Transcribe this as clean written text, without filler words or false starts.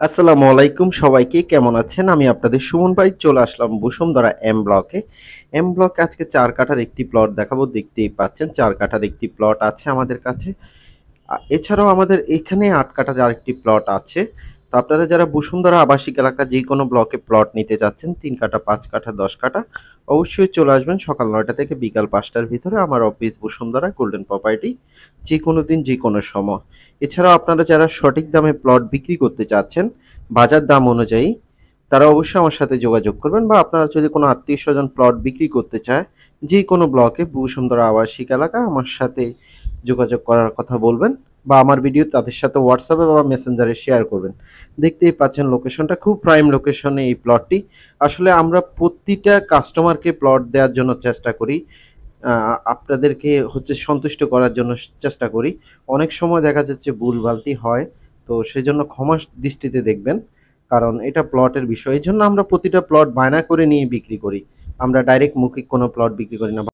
আসসালামু আলাইকুম সবাইকে কেমন আছেন? আমি আপনাদের সুমন ভাই চলে আসলাম বসুন্ধরা এম ব্লকে। এম ব্লকে আজকে ৪ কাঠার একটি প্লট দেখাবো। দেখতেই পাচ্ছেন ৪ কাঠার একটি প্লট আছে আমাদের কাছে। এছাড়াও আমাদের এখানে ৮ কাঠার আরেকটি প্লট আছে। তো আপনারা যারা বসুন্ধরা আবাসিক এলাকা যেকোনো ব্লকে প্লট নিতে চাচ্ছেন ৩ কাঠা, ৫ কাঠা, ১০ কাঠা অবশ্যই চলে আসবেন সকাল ৯টা থেকে বিকাল ৫টার ভিতরে আমার অফিস বসুন্ধরা গোল্ডেন প্রপার্টি যেকোনো দিন যেকোনো সময়। এছাড়াও আপনারা যারা সঠিক দামে প্লট বিক্রি করতে চাচ্ছেন বাজার দাম অনুযায়ী তারা অবশ্যই আমার সাথে যোগাযোগ করবেন বা আপনারা যদি কোনো আত্মীয়স্বজন প্লট বিক্রি করতে চায় যেকোনো ব্লকে বসুন্ধরা আবাসিক এলাকা আমার সাথে যোগাযোগ করার কথা বলবেন বা আমার ভিডিও তাদের সাথে হোয়াটসঅ্যাপে বা মেসেঞ্জারে শেয়ার করবেন। দেখতেই পাচ্ছেন লোকেশনটা খুব প্রাইম লোকেশনে এই প্লটটি। আসলে আমরা প্রতিটা কাস্টমারকে প্লট দেওয়ার জন্য চেষ্টা করি। আপনাদেরকে হচ্ছে সন্তুষ্ট করার জন্য চেষ্টা করি। অনেক সময় দেখা যাচ্ছে ভুলভ্রান্তি হয়। তো সেজন্য ক্ষমার দৃষ্টিতে দেখবেন। কারণ এটা প্লটের বিষয়। এজন্য আমরা প্রতিটা প্লট বায়না করে নিয়ে বিক্রি করি। আমরা ডাইরেক্ট মৌখিক কোনো প্লট বিক্রি করি না।